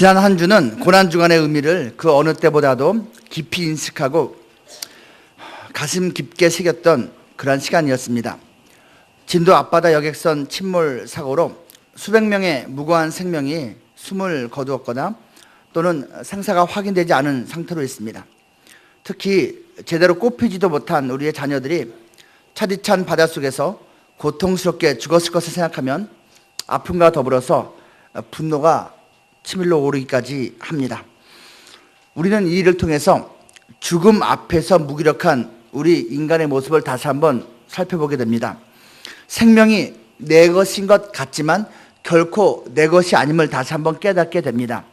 지난 한 주는 고난주간의 의미를 그 어느 때보다도 깊이 인식하고 가슴 깊게 새겼던 그런 시간이었습니다. 진도 앞바다 여객선 침몰 사고로 수백 명의 무고한 생명이 숨을 거두었거나 또는 생사가 확인되지 않은 상태로 있습니다. 특히 제대로 꽃피지도 못한 우리의 자녀들이 차디찬 바닷속에서 고통스럽게 죽었을 것을 생각하면 아픔과 더불어서 분노가 치밀러 오르기까지 합니다. 우리는 이 일을 통해서 죽음 앞에서 무기력한 우리 인간의 모습을 다시 한번 살펴보게 됩니다. 생명이 내 것인 것 같지만 결코 내 것이 아님을 다시 한번 깨닫게 됩니다.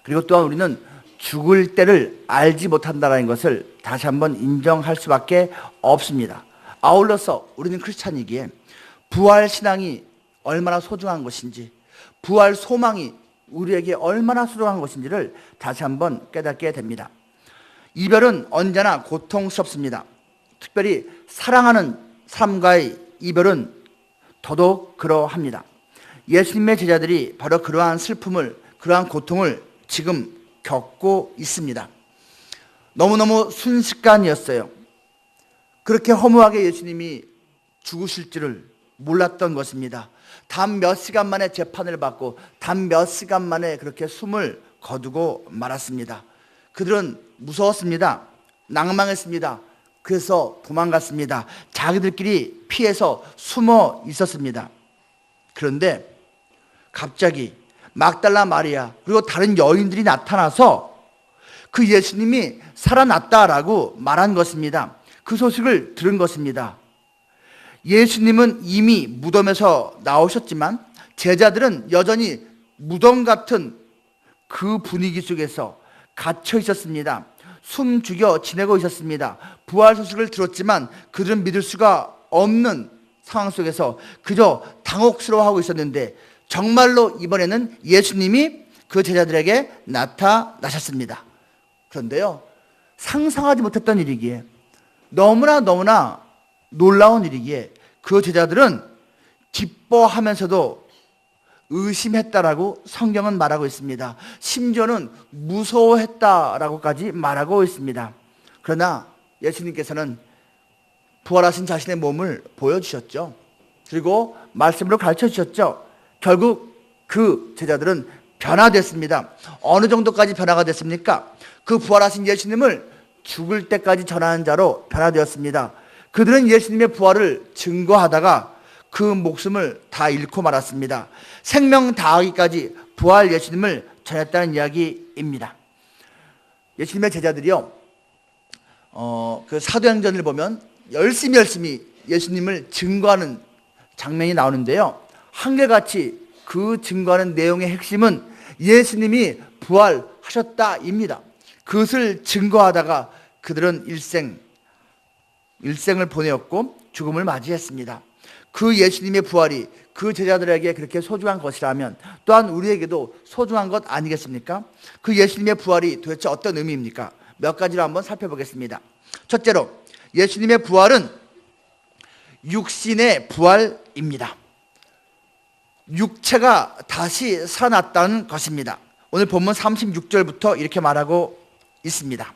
그리고 또한 우리는 죽을 때를 알지 못한다는 것을 다시 한번 인정할 수밖에 없습니다. 아울러서 우리는 크리스찬이기에 부활 신앙이 얼마나 소중한 것인지, 부활 소망이 우리에게 얼마나 소중한 것인지를 다시 한번 깨닫게 됩니다. 이별은 언제나 고통스럽습니다. 특별히 사랑하는 사람과의 이별은 더더욱 그러합니다. 예수님의 제자들이 바로 그러한 슬픔을, 그러한 고통을 지금 겪고 있습니다. 너무너무 순식간이었어요. 그렇게 허무하게 예수님이 죽으실 줄을 몰랐던 것입니다. 단 몇 시간 만에 재판을 받고 단 몇 시간 만에 그렇게 숨을 거두고 말았습니다. 그들은 무서웠습니다. 낭망했습니다. 그래서 도망갔습니다. 자기들끼리 피해서 숨어 있었습니다. 그런데 갑자기 막달라 마리아 그리고 다른 여인들이 나타나서 그 예수님이 살아났다라고 말한 것입니다. 그 소식을 들은 것입니다. 예수님은 이미 무덤에서 나오셨지만 제자들은 여전히 무덤 같은 그 분위기 속에서 갇혀 있었습니다. 숨 죽여 지내고 있었습니다. 부활 소식을 들었지만 그들은 믿을 수가 없는 상황 속에서 그저 당혹스러워하고 있었는데 정말로 이번에는 예수님이 그 제자들에게 나타나셨습니다. 그런데요, 상상하지 못했던 일이기에 너무나 놀라운 일이기에 그 제자들은 기뻐하면서도 의심했다라고 성경은 말하고 있습니다. 심지어는 무서워했다라고까지 말하고 있습니다. 그러나 예수님께서는 부활하신 자신의 몸을 보여주셨죠. 그리고 말씀으로 가르쳐 주셨죠. 결국 그 제자들은 변화됐습니다. 어느 정도까지 변화가 됐습니까? 그 부활하신 예수님을 죽을 때까지 전하는 자로 변화되었습니다. 그들은 예수님의 부활을 증거하다가 그 목숨을 다 잃고 말았습니다. 생명 다하기까지 부활 예수님을 전했다는 이야기입니다. 예수님의 제자들이요, 그 사도행전을 보면 열심히 예수님을 증거하는 장면이 나오는데요, 한결같이 그 증거하는 내용의 핵심은 예수님이 부활하셨다입니다. 그것을 증거하다가 그들은 일생을 보내었고 죽음을 맞이했습니다. 그 예수님의 부활이 그 제자들에게 그렇게 소중한 것이라면 또한 우리에게도 소중한 것 아니겠습니까? 그 예수님의 부활이 도대체 어떤 의미입니까? 몇 가지로 한번 살펴보겠습니다. 첫째로, 예수님의 부활은 육신의 부활입니다. 육체가 다시 살아났다는 것입니다. 오늘 본문 36절부터 이렇게 말하고 있습니다.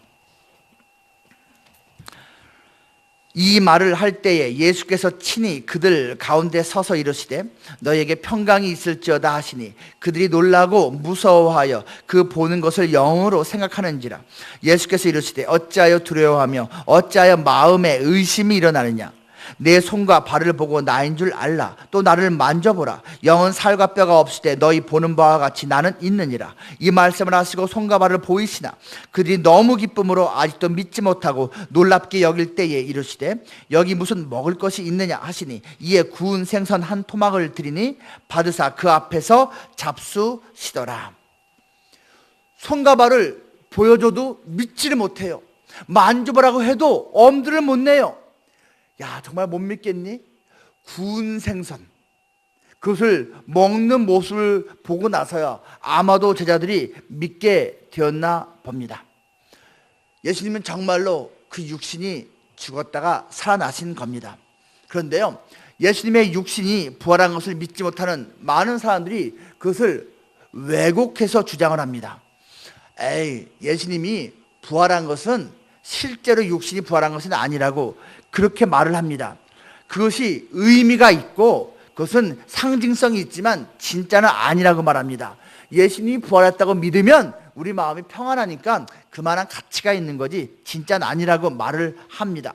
이 말을 할 때에 예수께서 친히 그들 가운데 서서 이르시되 너희에게 평강이 있을지어다 하시니 그들이 놀라고 무서워하여 그 보는 것을 영으로 생각하는지라. 예수께서 이르시되 어찌하여 두려워하며 어찌하여 마음에 의심이 일어나느냐. 내 손과 발을 보고 나인 줄 알라. 또 나를 만져보라. 영은 살과 뼈가 없을 때 너희 보는 바와 같이 나는 있느니라. 이 말씀을 하시고 손과 발을 보이시나 그들이 너무 기쁨으로 아직도 믿지 못하고 놀랍게 여길 때에 이르시되 여기 무슨 먹을 것이 있느냐 하시니 이에 구운 생선 한 토막을 드리니 받으사 그 앞에서 잡수시더라. 손과 발을 보여줘도 믿지를 못해요. 만져보라고 해도 엄두를 못 내요. 야, 정말 못 믿겠니? 구운 생선, 그것을 먹는 모습을 보고 나서야 아마도 제자들이 믿게 되었나 봅니다. 예수님은 정말로 그 육신이 죽었다가 살아나신 겁니다. 그런데요, 예수님의 육신이 부활한 것을 믿지 못하는 많은 사람들이 그것을 왜곡해서 주장을 합니다. 에이, 예수님이 부활한 것은 실제로 육신이 부활한 것은 아니라고 그렇게 말을 합니다. 그것이 의미가 있고 그것은 상징성이 있지만 진짜는 아니라고 말합니다. 예수님이 부활했다고 믿으면 우리 마음이 평안하니까 그만한 가치가 있는 거지 진짜는 아니라고 말을 합니다.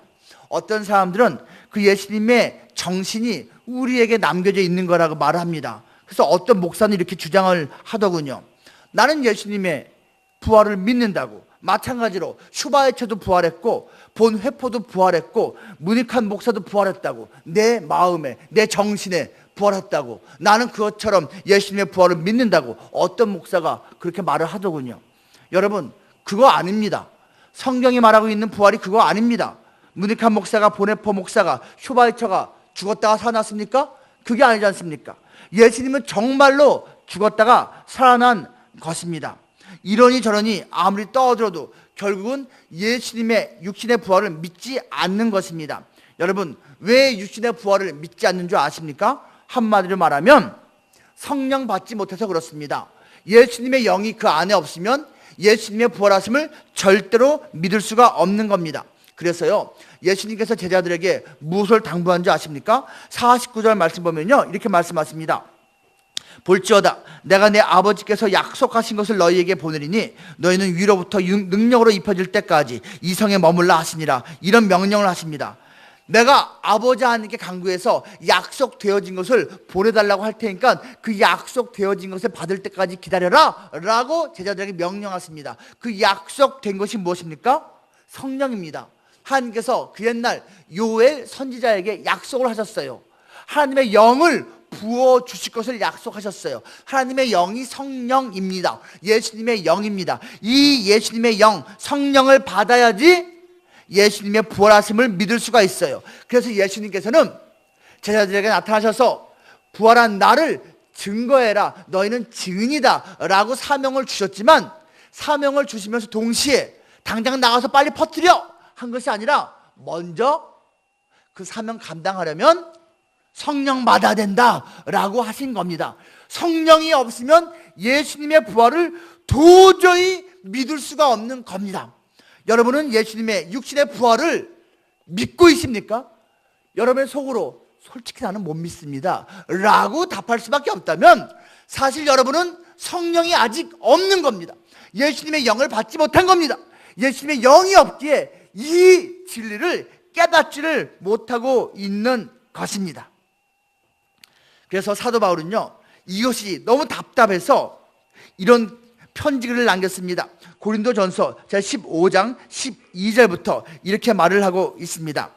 어떤 사람들은 그 예수님의 정신이 우리에게 남겨져 있는 거라고 말을 합니다. 그래서 어떤 목사는 이렇게 주장을 하더군요. 나는 예수님의 부활을 믿는다고. 마찬가지로 슈바이처도 부활했고 본회포도 부활했고 문익환 목사도 부활했다고. 내 마음에 내 정신에 부활했다고. 나는 그것처럼 예수님의 부활을 믿는다고 어떤 목사가 그렇게 말을 하더군요. 여러분, 그거 아닙니다. 성경이 말하고 있는 부활이 그거 아닙니다. 문익환 목사가 본회포 목사가 슈바이처가 죽었다가 살아났습니까? 그게 아니지 않습니까? 예수님은 정말로 죽었다가 살아난 것입니다. 이러니 저러니 아무리 떠들어도 결국은 예수님의 육신의 부활을 믿지 않는 것입니다. 여러분, 왜 육신의 부활을 믿지 않는 줄 아십니까? 한마디로 말하면 성령 받지 못해서 그렇습니다. 예수님의 영이 그 안에 없으면 예수님의 부활하심을 절대로 믿을 수가 없는 겁니다. 그래서요, 예수님께서 제자들에게 무엇을 당부한 줄 아십니까? 49절 말씀 보면요, 이렇게 말씀하십니다. 볼지어다 내가 내 아버지께서 약속하신 것을 너희에게 보내리니 너희는 위로부터 능력으로 입혀질 때까지 이 성에 머물라 하시니라. 이런 명령을 하십니다. 내가 아버지 하나님께 간구해서 약속되어진 것을 보내달라고 할 테니까 그 약속되어진 것을 받을 때까지 기다려라 라고 제자들에게 명령하십니다. 그 약속된 것이 무엇입니까? 성령입니다. 하나님께서 그 옛날 요엘 선지자에게 약속을 하셨어요. 하나님의 영을 부어주실 것을 약속하셨어요. 하나님의 영이 성령입니다. 예수님의 영입니다. 이 예수님의 영, 성령을 받아야지 예수님의 부활하심을 믿을 수가 있어요. 그래서 예수님께서는 제자들에게 나타나셔서 부활한 나를 증거해라. 너희는 증인이다 라고 사명을 주셨지만, 사명을 주시면서 동시에 당장 나가서 빨리 퍼뜨려 한 것이 아니라 먼저 그 사명 감당하려면 성령 받아야 된다라고 하신 겁니다. 성령이 없으면 예수님의 부활을 도저히 믿을 수가 없는 겁니다. 여러분은 예수님의 육신의 부활을 믿고 있습니까? 여러분의 속으로 솔직히 나는 못 믿습니다 라고 답할 수밖에 없다면 사실 여러분은 성령이 아직 없는 겁니다. 예수님의 영을 받지 못한 겁니다. 예수님의 영이 없기에 이 진리를 깨닫지를 못하고 있는 것입니다. 그래서 사도 바울은요, 이것이 너무 답답해서 이런 편지글을 남겼습니다. 고린도전서 제15장 12절부터 이렇게 말을 하고 있습니다.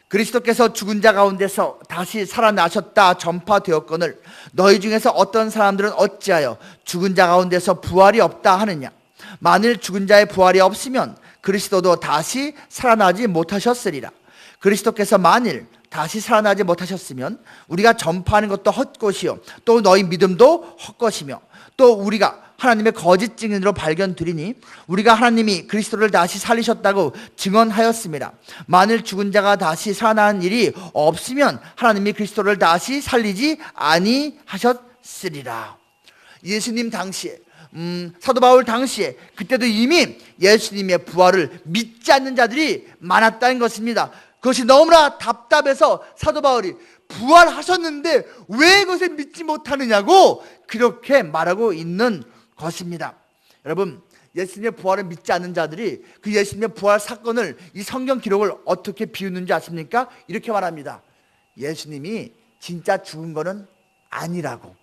그리스도께서 죽은 자 가운데서 다시 살아나셨다 전파되었거늘 너희 중에서 어떤 사람들은 어찌하여 죽은 자 가운데서 부활이 없다 하느냐. 만일 죽은 자의 부활이 없으면 그리스도도 다시 살아나지 못하셨으리라. 그리스도께서 만일 다시 살아나지 못하셨으면 우리가 전파하는 것도 헛것이요 또 너희 믿음도 헛것이며 또 우리가 하나님의 거짓 증인으로 발견되리니 우리가 하나님이 그리스도를 다시 살리셨다고 증언하였습니다. 만일 죽은 자가 다시 살아나는 일이 없으면 하나님이 그리스도를 다시 살리지 아니하셨으리라. 예수님 당시에 사도 바울 당시에 그때도 이미 예수님의 부활을 믿지 않는 자들이 많았다는 것입니다. 그것이 너무나 답답해서 사도 바울이 부활하셨는데 왜 그것을 믿지 못하느냐고 그렇게 말하고 있는 것입니다. 여러분, 예수님의 부활을 믿지 않는 자들이 그 예수님의 부활 사건을 이 성경 기록을 어떻게 비우는지 아십니까? 이렇게 말합니다. 예수님이 진짜 죽은 거는 아니라고.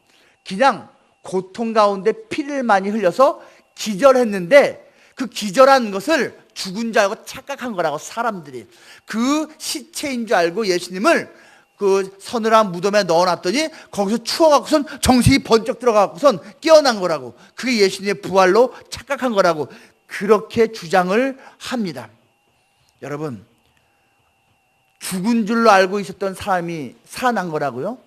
그냥 고통 가운데 피를 많이 흘려서 기절했는데 그 기절한 것을 죽은 줄 알고 착각한 거라고. 사람들이 그 시체인 줄 알고 예수님을 그 서늘한 무덤에 넣어놨더니 거기서 추워갖고선 정신이 번쩍 들어가고선 깨어난 거라고. 그게 예수님의 부활로 착각한 거라고 그렇게 주장을 합니다. 여러분, 죽은 줄로 알고 있었던 사람이 살아난 거라고요?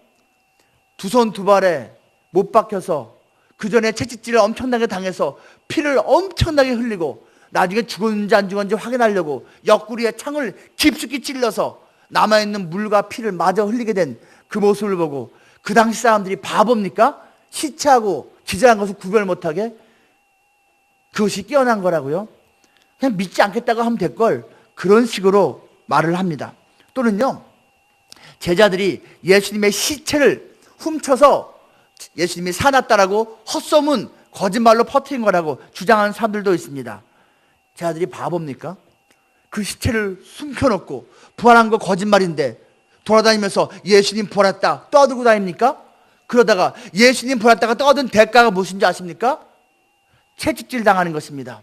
두 손 두 발에 못 박혀서 그 전에 채찍질을 엄청나게 당해서 피를 엄청나게 흘리고 나중에 죽었는지 안 죽었는지 확인하려고 옆구리에 창을 깊숙이 찔러서 남아있는 물과 피를 마저 흘리게 된 그 모습을 보고 그 당시 사람들이 바보입니까? 시체하고 기절한 것을 구별 못하게? 그것이 깨어난 거라고요. 그냥 믿지 않겠다고 하면 될 걸 그런 식으로 말을 합니다. 또는요, 제자들이 예수님의 시체를 훔쳐서 예수님이 살았다라고 헛소문, 거짓말로 퍼뜨린 거라고 주장하는 사람들도 있습니다. 제자들이 바보입니까? 그 시체를 숨겨놓고 부활한 거 거짓말인데 돌아다니면서 예수님 부활했다 떠들고 다닙니까? 그러다가 예수님 부활했다가 떠든 대가가 무엇인지 아십니까? 채찍질 당하는 것입니다.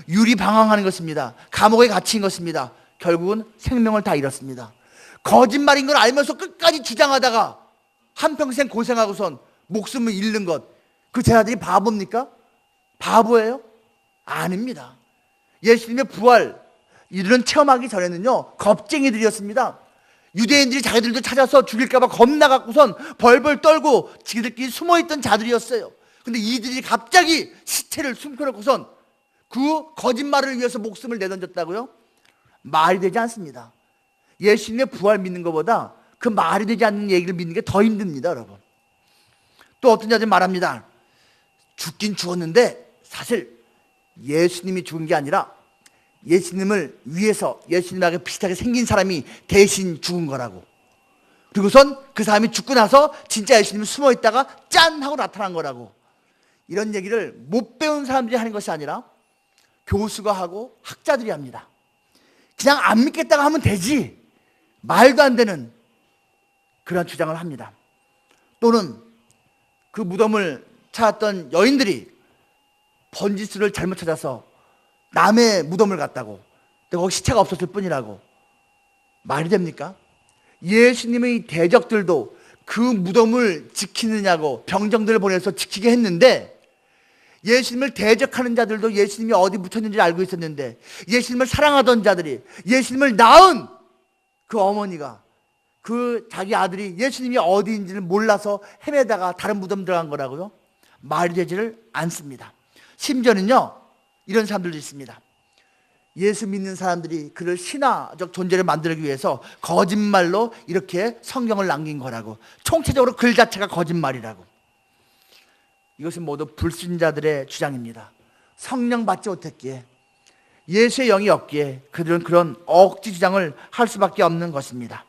유리방황하는 것입니다. 감옥에 갇힌 것입니다. 결국은 생명을 다 잃었습니다. 거짓말인 걸 알면서 끝까지 주장하다가 한평생 고생하고선 목숨을 잃는 것, 그 제자들이 바보입니까? 바보예요? 아닙니다. 예수님의 부활 이들은 체험하기 전에는요, 겁쟁이들이었습니다. 유대인들이 자기들도 찾아서 죽일까봐 겁나갖고선 벌벌 떨고 지들끼리 숨어있던 자들이었어요. 근데 이들이 갑자기 시체를 숨겨놓고선 그 거짓말을 위해서 목숨을 내던졌다고요? 말이 되지 않습니다. 예수님의 부활 믿는 것보다 그 말이 되지 않는 얘기를 믿는 게 더 힘듭니다, 여러분. 또 어떤 자들이 말합니다. 죽긴 죽었는데 사실 예수님이 죽은 게 아니라 예수님을 위해서 예수님하고 비슷하게 생긴 사람이 대신 죽은 거라고. 그리고선 그 사람이 죽고 나서 진짜 예수님이 숨어 있다가 짠 하고 나타난 거라고. 이런 얘기를 못 배운 사람들이 하는 것이 아니라 교수가 하고 학자들이 합니다. 그냥 안 믿겠다고 하면 되지, 말도 안 되는 그런 주장을 합니다. 또는 그 무덤을 찾았던 여인들이 번지수를 잘못 찾아서 남의 무덤을 갔다고, 근데 거기 시체가 없었을 뿐이라고. 말이 됩니까? 예수님의 대적들도 그 무덤을 지키느냐고 병정들을 보내서 지키게 했는데, 예수님을 대적하는 자들도 예수님이 어디 묻혔는지 알고 있었는데, 예수님을 사랑하던 자들이, 예수님을 낳은 그 어머니가, 그 자기 아들이 예수님이 어디인지를 몰라서 헤매다가 다른 무덤 들어간 거라고요? 말이 되지를 않습니다. 심지어는요, 이런 사람들도 있습니다. 예수 믿는 사람들이 그를 신화적 존재를 만들기 위해서 거짓말로 이렇게 성경을 남긴 거라고. 총체적으로 글 자체가 거짓말이라고. 이것은 모두 불신자들의 주장입니다. 성령 받지 못했기에, 예수의 영이 없기에 그들은 그런 억지 주장을 할 수밖에 없는 것입니다.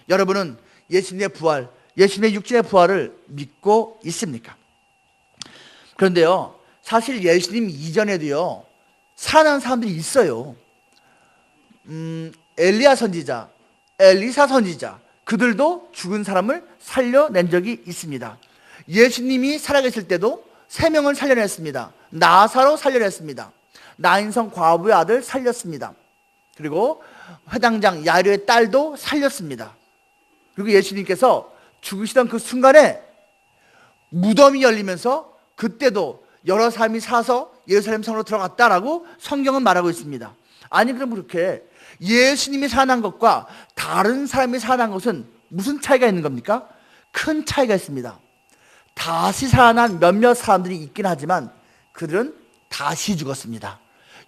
여러분은 예수님의 부활, 예수님의 육신의 부활을 믿고 있습니까? 그런데요, 사실 예수님 이전에도요, 살아난 사람들이 있어요. 엘리야 선지자, 엘리사 선지자, 그들도 죽은 사람을 살려낸 적이 있습니다. 예수님이 살아계실 때도 3명을 살려냈습니다. 나사로 살려냈습니다. 나인성 과부의 아들 살렸습니다. 그리고 회당장 야이로의 딸도 살렸습니다. 그리고 예수님께서 죽으시던 그 순간에 무덤이 열리면서 그때도 여러 사람이 사서 예루살렘 성으로 들어갔다라고 성경은 말하고 있습니다. 아니, 그럼 그렇게 예수님이 살아난 것과 다른 사람이 살아난 것은 무슨 차이가 있는 겁니까? 큰 차이가 있습니다. 다시 살아난 몇몇 사람들이 있긴 하지만 그들은 다시 죽었습니다.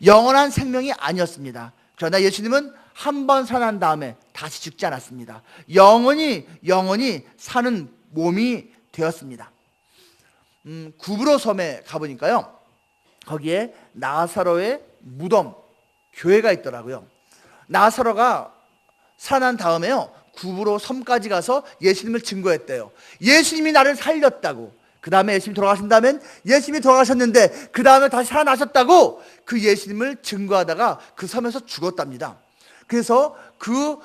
영원한 생명이 아니었습니다. 그러나 예수님은 한 번 살아난 다음에 다시 죽지 않았습니다. 영원히 사는 몸이 되었습니다. 구브로 섬에 가보니까요, 거기에 나사로의 무덤 교회가 있더라고요. 나사로가 살아난 다음에요, 구브로 섬까지 가서 예수님을 증거했대요. 예수님이 나를 살렸다고. 그 다음에 예수님이 돌아가신 다음엔 예수님이 돌아가셨는데 그 다음에 다시 살아나셨다고 그 예수님을 증거하다가 그 섬에서 죽었답니다. 그래서 그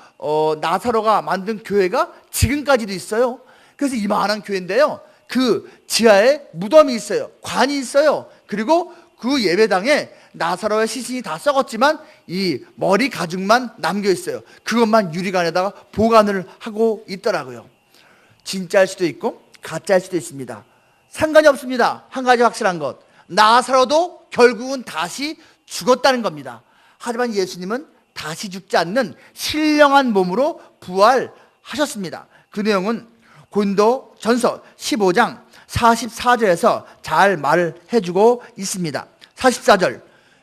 나사로가 만든 교회가 지금까지도 있어요. 그래서 이만한 교회인데요, 그 지하에 무덤이 있어요. 관이 있어요. 그리고 그 예배당에 나사로의 시신이 다 썩었지만 이 머리 가죽만 남겨 있어요. 그것만 유리관에다가 보관을 하고 있더라고요. 진짜일 수도 있고 가짜일 수도 있습니다. 상관이 없습니다. 한 가지 확실한 것, 나사로도 결국은 다시 죽었다는 겁니다. 하지만 예수님은 다시 죽지 않는 신령한 몸으로 부활하셨습니다. 그 내용은 고린도전서 15장 44절에서 잘 말을 해주고 있습니다. 44절,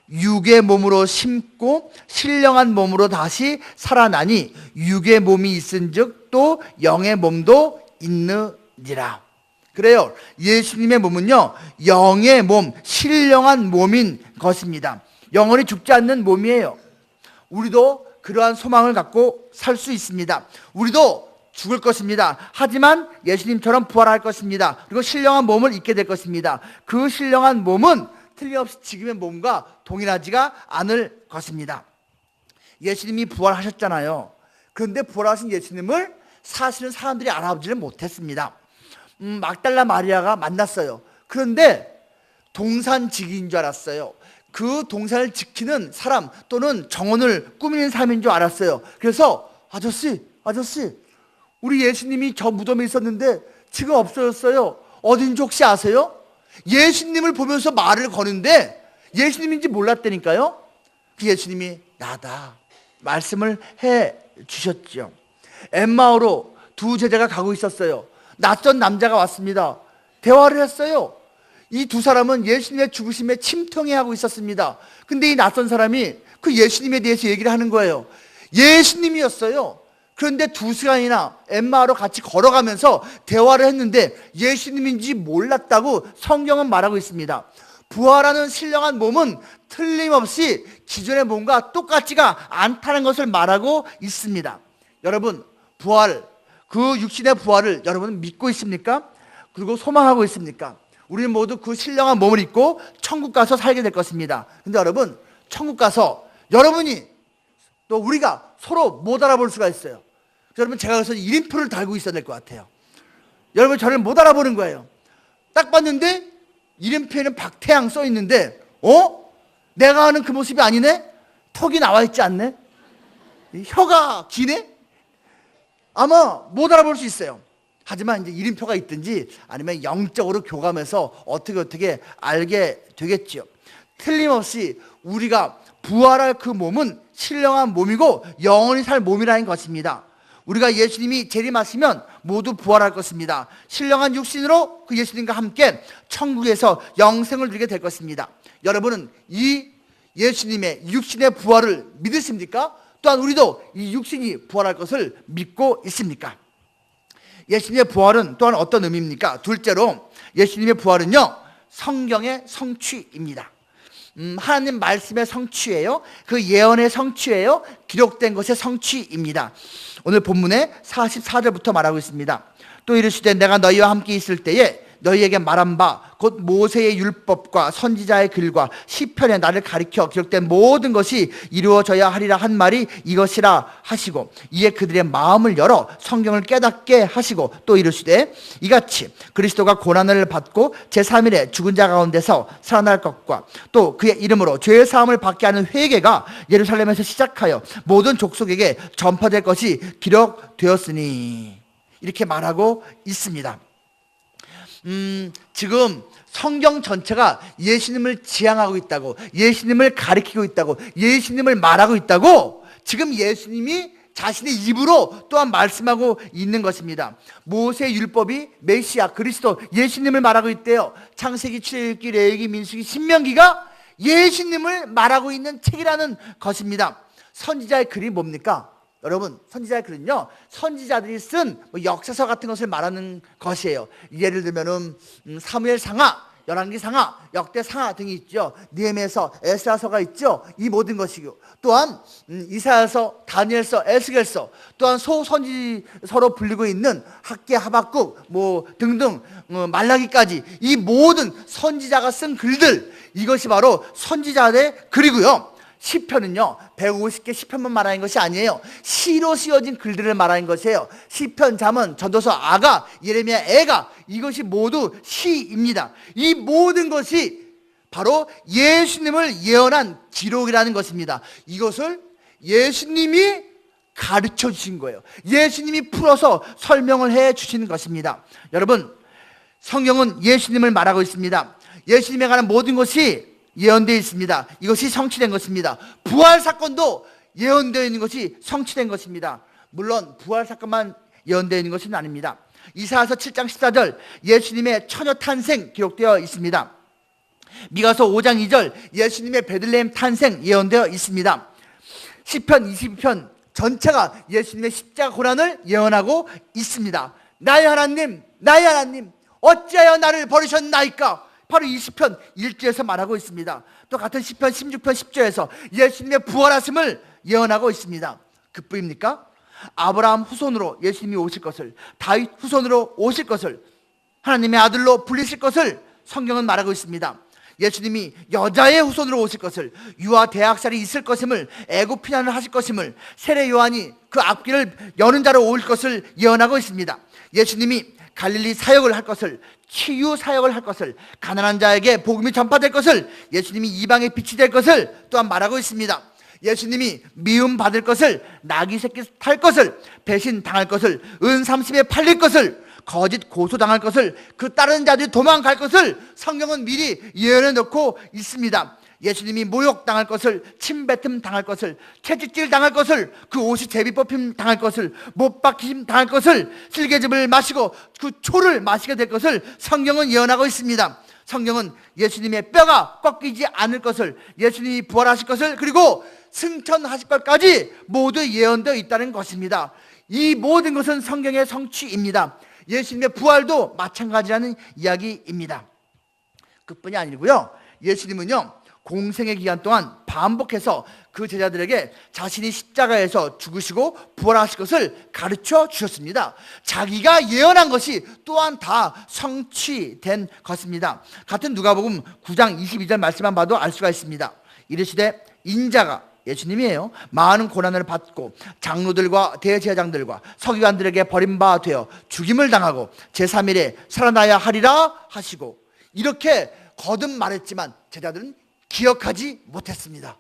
육의 몸으로 심고 신령한 몸으로 다시 살아나니 육의 몸이 있은즉 또 영의 몸도 있느니라. 그래요. 예수님의 몸은요, 영의 몸, 신령한 몸인 것입니다. 영원히 죽지 않는 몸이에요. 우리도 그러한 소망을 갖고 살 수 있습니다. 우리도 죽을 것입니다. 하지만 예수님처럼 부활할 것입니다. 그리고 신령한 몸을 입게 될 것입니다. 그 신령한 몸은 틀림없이 지금의 몸과 동일하지가 않을 것입니다. 예수님이 부활하셨잖아요. 그런데 부활하신 예수님을 사실은 사람들이 알아보지를 못했습니다. 막달라 마리아가 만났어요. 그런데 동산지기인 줄 알았어요. 그 동산을 지키는 사람 또는 정원을 꾸미는 사람인 줄 알았어요. 그래서 아저씨 우리 예수님이 저 무덤에 있었는데 지금 없어졌어요. 어딘지 혹시 아세요? 예수님을 보면서 말을 거는데 예수님인지 몰랐다니까요. 그 예수님이 나다 말씀을 해 주셨죠. 엠마오로 두 제자가 가고 있었어요. 낯선 남자가 왔습니다. 대화를 했어요. 이 두 사람은 예수님의 죽으심에 침통해하고 있었습니다. 근데 이 낯선 사람이 그 예수님에 대해서 얘기를 하는 거예요. 예수님이었어요. 그런데 2시간이나 엠마오로 같이 걸어가면서 대화를 했는데 예수님인지 몰랐다고 성경은 말하고 있습니다. 부활하는 신령한 몸은 틀림없이 기존의 몸과 똑같지가 않다는 것을 말하고 있습니다. 여러분, 부활, 그 육신의 부활을 여러분은 믿고 있습니까? 그리고 소망하고 있습니까? 우리는 모두 그 신령한 몸을 입고 천국 가서 살게 될 것입니다. 근데 여러분, 천국 가서 여러분이 또 우리가 서로 못 알아볼 수가 있어요. 여러분, 제가 그래서 이름표를 달고 있어야 될 것 같아요. 여러분, 저를 못 알아보는 거예요. 딱 봤는데 이름표에는 박태양 써 있는데 내가 아는 그 모습이 아니네? 턱이 나와 있지 않네? 혀가 기네? 아마 못 알아볼 수 있어요. 하지만 이제 이름표가 있든지 아니면 영적으로 교감해서 어떻게 알게 되겠죠. 틀림없이 우리가 부활할 그 몸은 신령한 몸이고 영원히 살 몸이라는 것입니다. 우리가 예수님이 재림하시면 모두 부활할 것입니다. 신령한 육신으로 그 예수님과 함께 천국에서 영생을 누리게 될 것입니다. 여러분은 이 예수님의 육신의 부활을 믿으십니까? 또한 우리도 이 육신이 부활할 것을 믿고 있습니까? 예수님의 부활은 또한 어떤 의미입니까? 둘째로 예수님의 부활은요, 성경의 성취입니다. 하나님 말씀의 성취예요. 그 예언의 성취예요. 기록된 것의 성취입니다. 오늘 본문에 44절부터 말하고 있습니다. 또 이르시되 내가 너희와 함께 있을 때에 너희에게 말한 바 곧 모세의 율법과 선지자의 글과 시편에 나를 가리켜 기록된 모든 것이 이루어져야 하리라 한 말이 이것이라 하시고 이에 그들의 마음을 열어 성경을 깨닫게 하시고 또 이르시되 이같이 그리스도가 고난을 받고 제3일에 죽은 자 가운데서 살아날 것과 또 그의 이름으로 죄의 사함을 받게 하는 회개가 예루살렘에서 시작하여 모든 족속에게 전파될 것이 기록되었으니 이렇게 말하고 있습니다. 지금 성경 전체가 예수님을 지향하고 있다고, 예수님을 가리키고 있다고, 예수님을 말하고 있다고 지금 예수님이 자신의 입으로 또한 말씀하고 있는 것입니다. 모세의 율법이 메시아 그리스도 예수님을 말하고 있대요. 창세기, 출애굽기, 레위기, 민수기, 신명기가 예수님을 말하고 있는 책이라는 것입니다. 선지자의 글이 뭡니까? 여러분, 선지자의 글은요, 선지자들이 쓴 역사서 같은 것을 말하는 것이에요. 예를 들면은 사무엘상하, 열왕기상하, 역대상하 등이 있죠. 느헤미야서, 에스라서가 있죠. 이 모든 것이고 또한 이사야서, 다니엘서, 에스겔서, 또한 소선지서로 불리고 있는 학개, 하박국 등등 말라기까지 이 모든 선지자가 쓴 글들, 이것이 바로 선지자들의 글이고요. 시편은요 150개 시편만 말하는 것이 아니에요. 시로 쓰여진 글들을 말하는 것이에요. 시편, 잠언, 전도서, 아가, 예레미야, 애가, 이것이 모두 시입니다. 이 모든 것이 바로 예수님을 예언한 기록이라는 것입니다. 이것을 예수님이 가르쳐 주신 거예요. 예수님이 풀어서 설명을 해 주시는 것입니다. 여러분, 성경은 예수님을 말하고 있습니다. 예수님에 관한 모든 것이 예언되어 있습니다. 이것이 성취된 것입니다. 부활 사건도 예언되어 있는 것이 성취된 것입니다. 물론 부활 사건만 예언되어 있는 것은 아닙니다. 이사야서 7장 14절 예수님의 처녀 탄생 기록되어 있습니다. 미가서 5장 2절 예수님의 베들레헴 탄생 예언되어 있습니다. 시편 22편 전체가 예수님의 십자가 고난을 예언하고 있습니다. 나의 하나님, 나의 하나님, 어찌하여 나를 버리셨나이까? 바로 이 시편 1절에서 말하고 있습니다. 또 같은 시편 16편 10절에서 예수님의 부활하심을 예언하고 있습니다. 그뿐입니까? 아브라함 후손으로 예수님이 오실 것을, 다윗 후손으로 오실 것을, 하나님의 아들로 불리실 것을 성경은 말하고 있습니다. 예수님이 여자의 후손으로 오실 것을, 유아 대학살이 있을 것임을, 애굽 피난을 하실 것임을, 세례 요한이 그 앞길을 여는 자로 올 것을 예언하고 있습니다. 예수님이 갈릴리 사역을 할 것을, 치유 사역을 할 것을, 가난한 자에게 복음이 전파될 것을, 예수님이 이방의 빛이 될 것을 또한 말하고 있습니다. 예수님이 미움 받을 것을, 나귀 새끼 탈 것을, 배신 당할 것을, 은삼십에 팔릴 것을, 거짓 고소당할 것을, 그 따르는 자들이 도망갈 것을 성경은 미리 예언해 놓고 있습니다. 예수님이 모욕당할 것을, 침뱉음 당할 것을, 채찍질 당할 것을, 그 옷이 제비 뽑힘 당할 것을, 못 박힘 당할 것을, 실개즙을 마시고 그 초를 마시게 될 것을 성경은 예언하고 있습니다. 성경은 예수님의 뼈가 꺾이지 않을 것을, 예수님이 부활하실 것을, 그리고 승천하실 것까지 모두 예언되어 있다는 것입니다. 이 모든 것은 성경의 성취입니다. 예수님의 부활도 마찬가지라는 이야기입니다. 그뿐이 아니고요, 예수님은요 공생의 기간 동안 반복해서 그 제자들에게 자신이 십자가에서 죽으시고 부활하실 것을 가르쳐 주셨습니다. 자기가 예언한 것이 또한 다 성취된 것입니다. 같은 누가복음 9장 22절 말씀만 봐도 알 수가 있습니다. 이르시되 인자가, 예수님이에요, 많은 고난을 받고 장로들과 대제사장들과 서기관들에게 버림받아 죽임을 당하고 제3일에 살아나야 하리라 하시고, 이렇게 거듭 말했지만 제자들은 기억하지 못했습니다.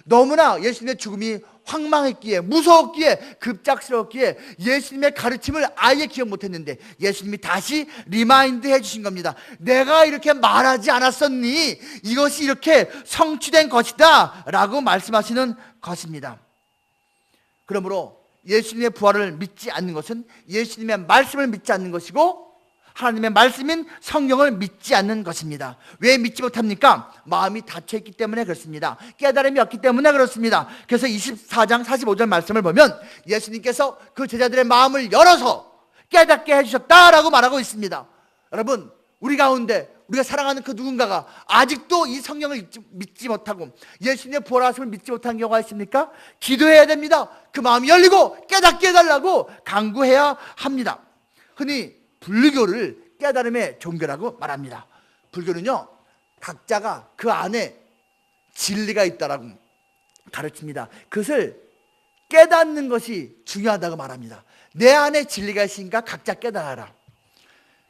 너무나 예수님의 죽음이 황망했기에, 무서웠기에, 급작스러웠기에 예수님의 가르침을 아예 기억 못했는데 예수님이 다시 리마인드 해주신 겁니다. 내가 이렇게 말하지 않았었니? 이것이 이렇게 성취된 것이다 라고 말씀하시는 것입니다. 그러므로 예수님의 부활을 믿지 않는 것은 예수님의 말씀을 믿지 않는 것이고, 하나님의 말씀인 성경을 믿지 않는 것입니다. 왜 믿지 못합니까? 마음이 닫혀있기 때문에 그렇습니다. 깨달음이 없기 때문에 그렇습니다. 그래서 24장 45절 말씀을 보면 예수님께서 그 제자들의 마음을 열어서 깨닫게 해주셨다라고 말하고 있습니다. 여러분, 우리 가운데 우리가 사랑하는 그 누군가가 아직도 이 성경을 믿지 못하고 예수님의 부활하심을 믿지 못한 경우가 있습니까? 기도해야 됩니다. 그 마음이 열리고 깨닫게 해달라고 간구해야 합니다. 흔히 불교를 깨달음의 종교라고 말합니다. 불교는요, 각자가 그 안에 진리가 있다라고 가르칩니다. 그것을 깨닫는 것이 중요하다고 말합니다. 내 안에 진리가 있으니까 각자 깨달아라.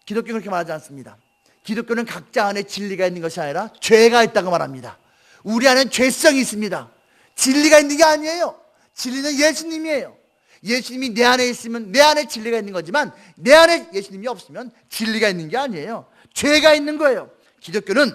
기독교는 그렇게 말하지 않습니다. 기독교는 각자 안에 진리가 있는 것이 아니라 죄가 있다고 말합니다. 우리 안에 죄성이 있습니다. 진리가 있는 게 아니에요. 진리는 예수님이에요. 예수님이 내 안에 있으면 내 안에 진리가 있는 거지만, 내 안에 예수님이 없으면 진리가 있는 게 아니에요. 죄가 있는 거예요. 기독교는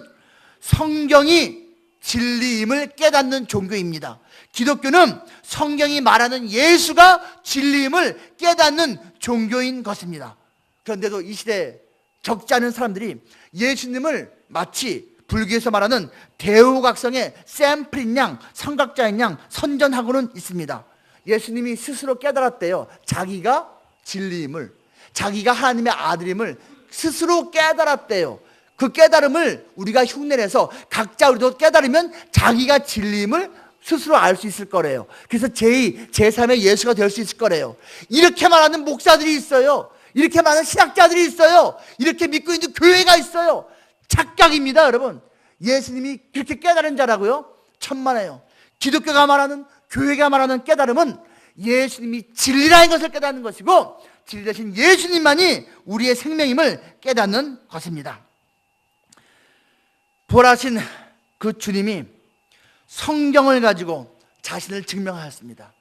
성경이 진리임을 깨닫는 종교입니다. 기독교는 성경이 말하는 예수가 진리임을 깨닫는 종교인 것입니다. 그런데도 이 시대에 적지 않은 사람들이 예수님을 마치 불교에서 말하는 대우각성의 샘플인 양, 선각자인 양 선전하고는 있습니다. 예수님이 스스로 깨달았대요. 자기가 진리임을, 자기가 하나님의 아들임을 스스로 깨달았대요. 그 깨달음을 우리가 흉내내서 각자 우리도 깨달으면 자기가 진리임을 스스로 알 수 있을 거래요. 그래서 제2, 제3의 예수가 될 수 있을 거래요. 이렇게 말하는 목사들이 있어요. 이렇게 많은 신학자들이 있어요. 이렇게 믿고 있는 교회가 있어요. 착각입니다, 여러분. 예수님이 그렇게 깨달은 자라고요? 천만에요. 기독교가 말하는, 교회가 말하는 깨달음은 예수님이 진리라는 것을 깨닫는 것이고, 진리 대신 예수님만이 우리의 생명임을 깨닫는 것입니다. 부활하신 그 주님이 성경을 가지고 자신을 증명하였습니다.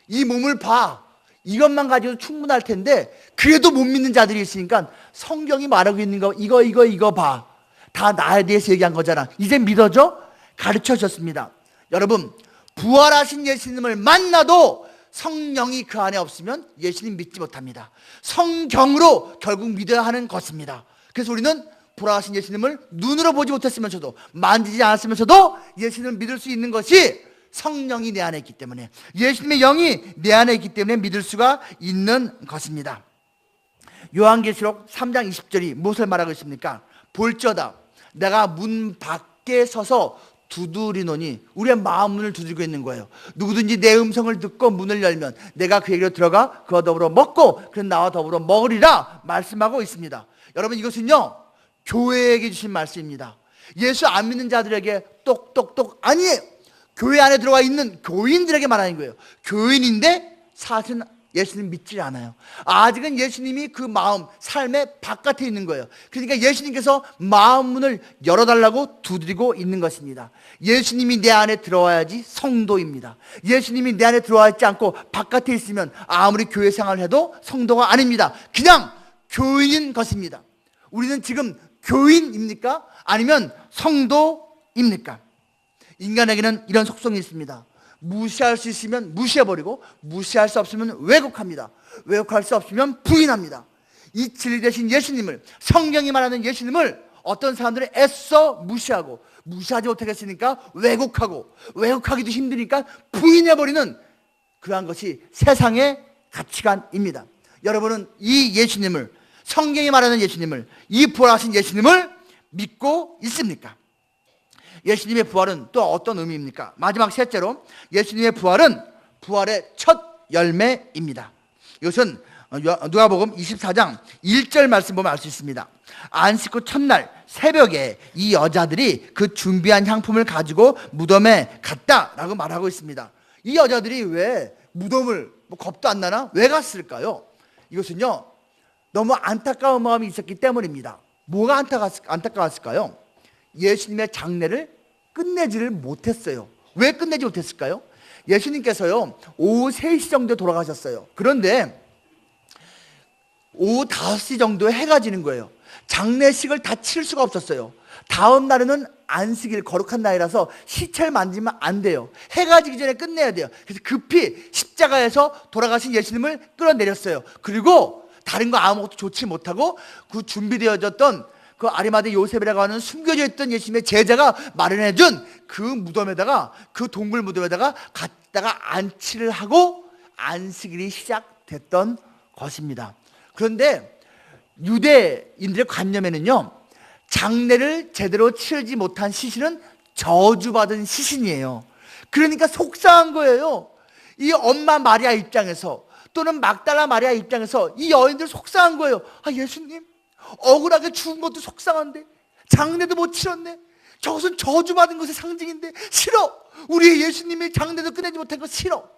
이 몸을 봐, 이것만 가지고 충분할 텐데 그래도 못 믿는 자들이 있으니까 성경이 말하고 있는 거 이거 봐, 다 나에 대해서 얘기한 거잖아, 이제 믿어줘? 가르쳐 줬습니다. 여러분, 부활하신 예수님을 만나도 성령이 그 안에 없으면 예수님 믿지 못합니다. 성경으로 결국 믿어야 하는 것입니다. 그래서 우리는 부활하신 예수님을 눈으로 보지 못했으면서도, 만지지 않았으면서도 예수님을 믿을 수 있는 것이 성령이 내 안에 있기 때문에, 예수님의 영이 내 안에 있기 때문에 믿을 수가 있는 것입니다. 요한계시록 3장 20절이 무엇을 말하고 있습니까? 볼지어다 내가 문 밖에 서서 두드리노니, 우리의 마음문을 두드리고 있는 거예요. 누구든지 내 음성을 듣고 문을 열면 내가 그에게로 들어가 그와 더불어 먹고 그는 나와 더불어 먹으리라 말씀하고 있습니다. 여러분, 이것은요 교회에게 주신 말씀입니다. 예수 안 믿는 자들에게 똑똑똑 아니에요. 교회 안에 들어와 있는 교인들에게 말하는 거예요. 교인인데 사실은 예수님 믿지 않아요. 아직은 예수님이 그 마음, 삶의 바깥에 있는 거예요. 그러니까 예수님께서 마음 문을 열어달라고 두드리고 있는 것입니다. 예수님이 내 안에 들어와야지 성도입니다. 예수님이 내 안에 들어와 있지 않고 바깥에 있으면 아무리 교회 생활을 해도 성도가 아닙니다. 그냥 교인인 것입니다. 우리는 지금 교인입니까? 아니면 성도입니까? 인간에게는 이런 속성이 있습니다. 무시할 수 있으면 무시해버리고, 무시할 수 없으면 왜곡합니다. 왜곡할 수 없으면 부인합니다. 이 진리 되신 예수님을, 성경이 말하는 예수님을 어떤 사람들은 애써 무시하고, 무시하지 못하겠으니까 왜곡하고, 왜곡하기도 힘드니까 부인해버리는 그러한 것이 세상의 가치관입니다. 여러분은 이 예수님을, 성경이 말하는 예수님을, 이 부활하신 예수님을 믿고 있습니까? 예수님의 부활은 또 어떤 의미입니까? 마지막 셋째로, 예수님의 부활은 부활의 첫 열매입니다. 이것은 누가복음 24장 1절 말씀 보면 알 수 있습니다. 안식 후 첫날 새벽에 이 여자들이 그 준비한 향품을 가지고 무덤에 갔다라고 말하고 있습니다. 이 여자들이 왜 무덤을 겁도 안 나나? 왜 갔을까요? 이것은요 너무 안타까운 마음이 있었기 때문입니다. 뭐가 안타까웠을까요? 예수님의 장례를 끝내지를 못했어요. 왜 끝내지 못했을까요? 예수님께서요 오후 3시 정도에 돌아가셨어요. 그런데 오후 5시 정도에 해가 지는 거예요. 장례식을 다 치를 수가 없었어요. 다음 날에는 안식일, 거룩한 날이라서 시체를 만지면 안 돼요. 해가 지기 전에 끝내야 돼요. 그래서 급히 십자가에서 돌아가신 예수님을 끌어내렸어요. 그리고 다른 거 아무것도 좋지 못하고 그 준비되어졌던 그 아리마대 요셉이라고 하는 숨겨져 있던 예수님의 제자가 마련해준 그 무덤에다가, 그 동굴 무덤에다가 갖다가 안치를 하고 안식일이 시작됐던 것입니다. 그런데 유대인들의 관념에는요 장례를 제대로 치르지 못한 시신은 저주받은 시신이에요. 그러니까 속상한 거예요. 이 엄마 마리아 입장에서, 또는 막달라 마리아 입장에서 이 여인들 속상한 거예요. 아, 예수님 억울하게 죽은 것도 속상한데 장례도 못 치렀네. 저것은 저주받은 것의 상징인데 싫어. 우리 예수님이 장례도 끝내지 못한 거 싫어.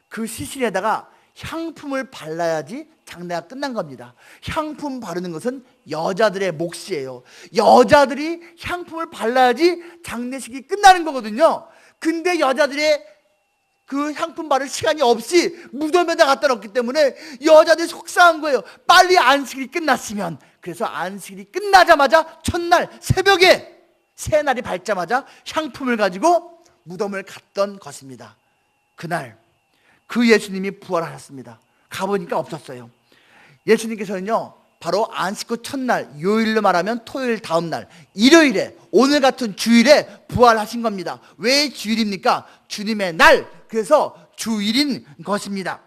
그 시신에다가 향품을 발라야지 장례가 끝난 겁니다. 향품 바르는 것은 여자들의 몫이에요. 여자들이 향품을 발라야지 장례식이 끝나는 거거든요. 근데 여자들의 그 향품 바를 시간이 없이 무덤에다 갖다 놓기 때문에 여자들이 속상한 거예요. 빨리 안식일이 끝났으면. 그래서 안식일이 끝나자마자 첫날 새벽에 새날이 밝자마자 향품을 가지고 무덤을 갔던 것입니다. 그날 그 예수님이 부활하셨습니다. 가보니까 없었어요. 예수님께서는요 바로 안식 후 첫날, 요일로 말하면 토요일 다음 날, 일요일에, 오늘 같은 주일에 부활하신 겁니다. 왜 주일입니까? 주님의 날, 그래서 주일인 것입니다.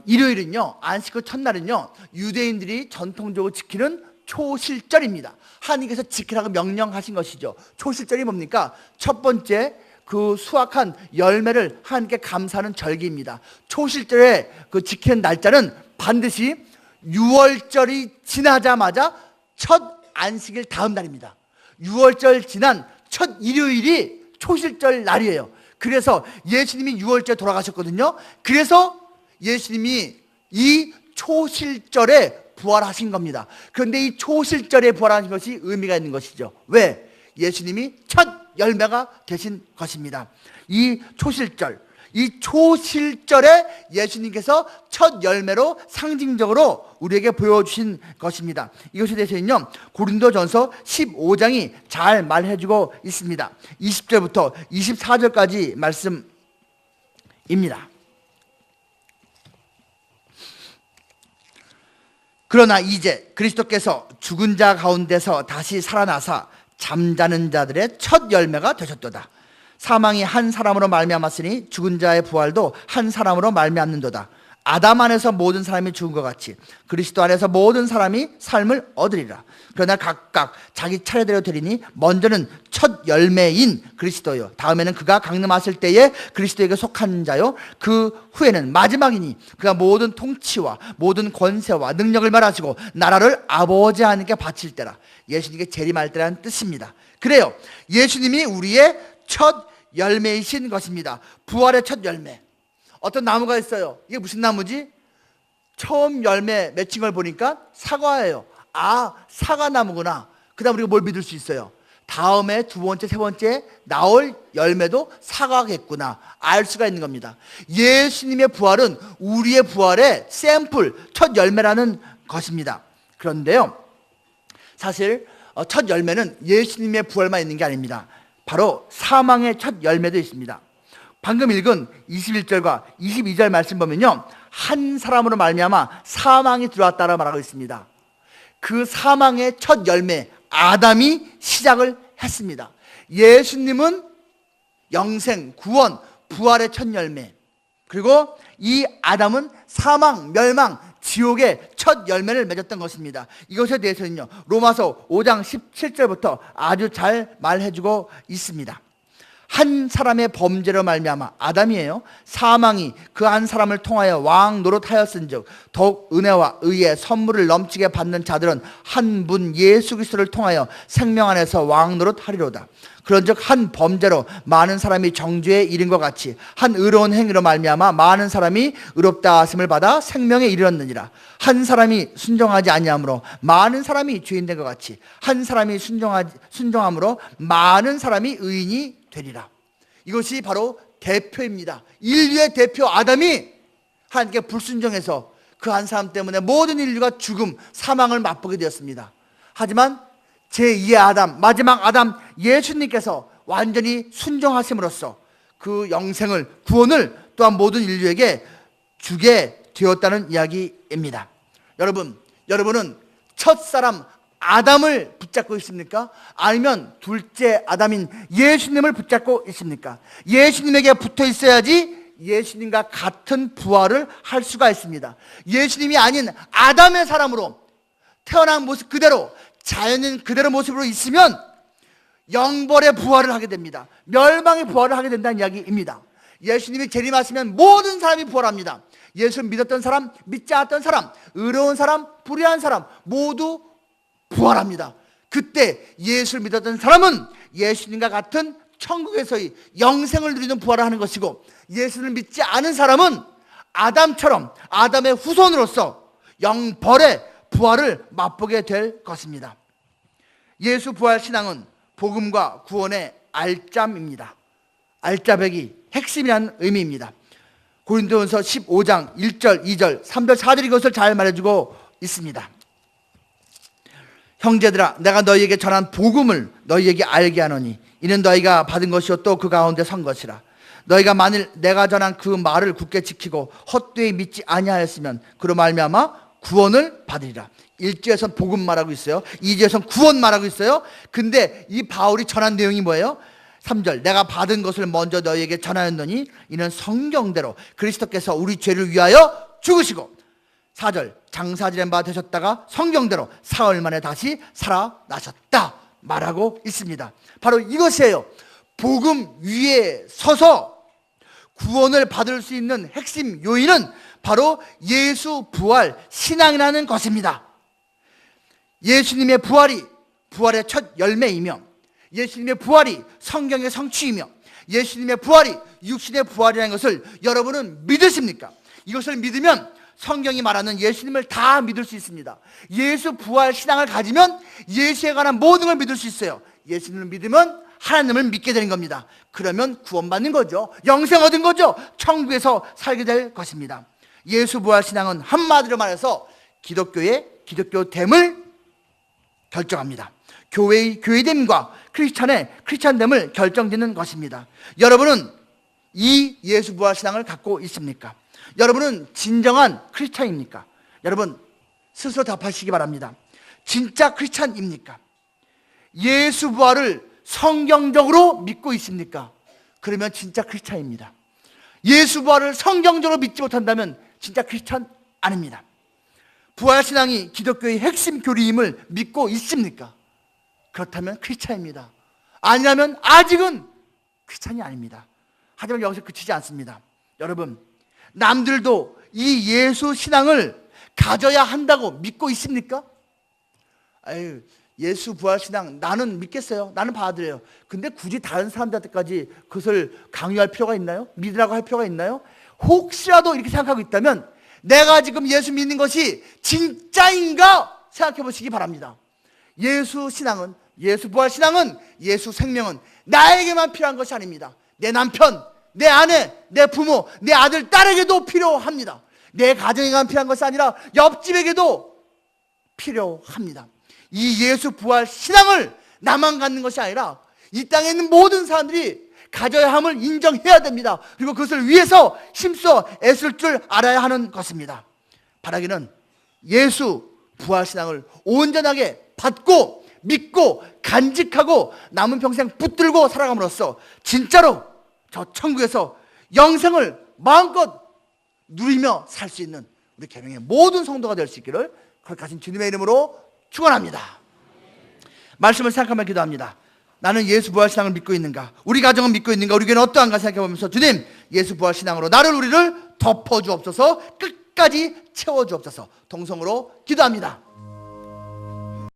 일요일은요, 안식 후 첫날은요 유대인들이 전통적으로 지키는 초실절입니다. 하나님께서 지키라고 명령하신 것이죠. 초실절이 뭡니까? 첫 번째, 그 수확한 열매를 하나님께 감사하는 절기입니다. 초실절에 그 지키는 날짜는 반드시 6월절이 지나자마자 첫 안식일 다음 날입니다. 6월절 지난 첫 일요일이 초실절 날이에요. 그래서 예수님이 6월절에 돌아가셨거든요. 그래서 예수님이 이 초실절에 부활하신 겁니다. 그런데 이 초실절에 부활하신 것이 의미가 있는 것이죠. 왜? 예수님이 첫 열매가 되신 것입니다. 이 초실절, 이 초실절에 예수님께서 첫 열매로 상징적으로 우리에게 보여주신 것입니다. 이것에 대해서는요 고린도전서 15장이 잘 말해주고 있습니다. 20절부터 24절까지 말씀입니다. 그러나 이제 그리스도께서 죽은 자 가운데서 다시 살아나사 잠자는 자들의 첫 열매가 되셨도다. 사망이 한 사람으로 말미암았으니 죽은 자의 부활도 한 사람으로 말미암는도다. 아담 안에서 모든 사람이 죽은 것 같이 그리스도 안에서 모든 사람이 삶을 얻으리라. 그러나 각각 자기 차례대로 되리니 먼저는 첫 열매인 그리스도요, 다음에는 그가 강림하실 때에 그리스도에게 속한 자요, 그 후에는 마지막이니 그가 모든 통치와 모든 권세와 능력을 말하시고 나라를 아버지 하나님께 바칠 때라. 예수님께 재림할 때라는 뜻입니다. 그래요, 예수님이 우리의 첫 열매이신 것입니다. 부활의 첫 열매. 어떤 나무가 있어요. 이게 무슨 나무지? 처음 열매 맺힌 걸 보니까 사과예요. 아, 사과나무구나. 그 다음 우리가 뭘 믿을 수 있어요? 다음에 두 번째, 세 번째 나올 열매도 사과겠구나 알 수가 있는 겁니다. 예수님의 부활은 우리의 부활의 샘플, 첫 열매라는 것입니다. 그런데요, 사실 첫 열매는 예수님의 부활만 있는 게 아닙니다. 바로 사망의 첫 열매도 있습니다. 방금 읽은 21절과 22절 말씀 보면요, 한 사람으로 말미암아 사망이 들어왔다라고 말하고 있습니다. 그 사망의 첫 열매 아담이 시작을 했습니다. 예수님은 영생, 구원, 부활의 첫 열매, 그리고 이 아담은 사망, 멸망, 지옥의 첫 열매를 맺었던 것입니다. 이것에 대해서는요, 로마서 5장 17절부터 아주 잘 말해주고 있습니다. 한 사람의 범죄로 말미암아, 아담이에요, 사망이 그 한 사람을 통하여 왕 노릇하였은즉 더욱 은혜와 의의 선물을 넘치게 받는 자들은 한 분 예수 그리스도를 통하여 생명 안에서 왕 노릇하리로다. 그런즉 한 범죄로 많은 사람이 정죄에 이른 것 같이 한 의로운 행위로 말미암아 많은 사람이 의롭다 하심을 받아 생명에 이르렀느니라. 한 사람이 순종하지 아니함으로 많은 사람이 죄인 된 것 같이 한 사람이 순종함으로 많은 사람이 의인이 되리라. 이것이 바로 대표입니다. 인류의 대표 아담이 하나님께 불순종해서 그 한 사람 때문에 모든 인류가 죽음, 사망을 맛보게 되었습니다. 하지만 제2의 아담, 마지막 아담 예수님께서 완전히 순종하심으로써 그 영생을, 구원을 또한 모든 인류에게 주게 되었다는 이야기입니다. 여러분은 첫사람 아담을 붙잡고 있습니까? 아니면 둘째 아담인 예수님을 붙잡고 있습니까? 예수님에게 붙어 있어야지 예수님과 같은 부활을 할 수가 있습니다. 예수님이 아닌 아담의 사람으로 태어난 모습 그대로, 자연인 그대로 모습으로 있으면 영벌의 부활을 하게 됩니다. 멸망의 부활을 하게 된다는 이야기입니다. 예수님이 재림하시면 모든 사람이 부활합니다. 예수를 믿었던 사람, 믿지 않았던 사람, 의로운 사람, 불의한 사람 모두 부활합니다. 그때 예수를 믿었던 사람은 예수님과 같은 천국에서의 영생을 누리는 부활을 하는 것이고, 예수를 믿지 않은 사람은 아담처럼 아담의 후손으로서 영벌의 부활을 맛보게 될 것입니다. 예수 부활 신앙은 복음과 구원의 알짬입니다. 알짜배기, 핵심이라는 의미입니다. 고린도전서 15장 1절, 2절, 3절, 4절 이것을 잘 말해주고 있습니다. 형제들아, 내가 너희에게 전한 복음을 너희에게 알게 하노니 이는 너희가 받은 것이요 또 그 가운데 선 것이라. 너희가 만일 내가 전한 그 말을 굳게 지키고 헛되이 믿지 아니하였으면 그로 말미암아 구원을 받으리라. 1절에선 복음 말하고 있어요. 2절에선 구원 말하고 있어요. 근데 이 바울이 전한 내용이 뭐예요? 3절, 내가 받은 것을 먼저 너희에게 전하였노니 이는 성경대로 그리스도께서 우리 죄를 위하여 죽으시고, 4절, 장사지낸 바 되셨다가 성경대로 사흘 만에 다시 살아나셨다 말하고 있습니다. 바로 이것이에요. 복음 위에 서서 구원을 받을 수 있는 핵심 요인은 바로 예수 부활 신앙이라는 것입니다. 예수님의 부활이 부활의 첫 열매이며, 예수님의 부활이 성경의 성취이며, 예수님의 부활이 육신의 부활이라는 것을 여러분은 믿으십니까? 이것을 믿으면 성경이 말하는 예수님을 다 믿을 수 있습니다. 예수 부활 신앙을 가지면 예수에 관한 모든 걸 믿을 수 있어요. 예수님을 믿으면 하나님을 믿게 되는 겁니다. 그러면 구원받는 거죠. 영생 얻은 거죠. 천국에서 살게 될 것입니다. 예수 부활 신앙은 한마디로 말해서 기독교의 기독교됨을 결정합니다. 교회의 교회됨과 크리스찬의 크리스찬됨을 결정짓는 것입니다. 여러분은 이 예수 부활 신앙을 갖고 있습니까? 여러분은 진정한 크리스찬입니까? 여러분 스스로 답하시기 바랍니다. 진짜 크리스찬입니까? 예수 부활을 성경적으로 믿고 있습니까? 그러면 진짜 크리스찬입니다. 예수 부활을 성경적으로 믿지 못한다면 진짜 크리스찬 아닙니다. 부활신앙이 기독교의 핵심 교리임을 믿고 있습니까? 그렇다면 크리스찬입니다. 아니라면 아직은 크리스찬이 아닙니다. 하지만 여기서 그치지 않습니다. 여러분, 남들도 이 예수 신앙을 가져야 한다고 믿고 있습니까? 아유, 예수 부활신앙 나는 믿겠어요. 나는 받아들여요. 근데 굳이 다른 사람들한테까지 그것을 강요할 필요가 있나요? 믿으라고 할 필요가 있나요? 혹시라도 이렇게 생각하고 있다면 내가 지금 예수 믿는 것이 진짜인가 생각해 보시기 바랍니다. 예수 신앙은, 예수 부활신앙은, 예수 생명은 나에게만 필요한 것이 아닙니다. 내 남편, 내 아내, 내 부모, 내 아들, 딸에게도 필요합니다. 내 가정에만 필요한 것이 아니라 옆집에게도 필요합니다. 이 예수 부활 신앙을 나만 갖는 것이 아니라 이 땅에 있는 모든 사람들이 가져야 함을 인정해야 됩니다. 그리고 그것을 위해서 힘써 애쓸 줄 알아야 하는 것입니다. 바라기는 예수 부활 신앙을 온전하게 받고 믿고 간직하고 남은 평생 붙들고 살아감으로써 진짜로 저 천국에서 영생을 마음껏 누리며 살 수 있는 우리 계명의 모든 성도가 될 수 있기를 거룩하신 주님의 이름으로 축원합니다. 말씀을 생각하며 기도합니다. 나는 예수 부활신앙을 믿고 있는가? 우리 가정은 믿고 있는가? 우리 교회는 어떠한가 생각해보면서 주님, 예수 부활신앙으로 우리를 덮어주옵소서, 끝까지 채워주옵소서. 동성으로 기도합니다.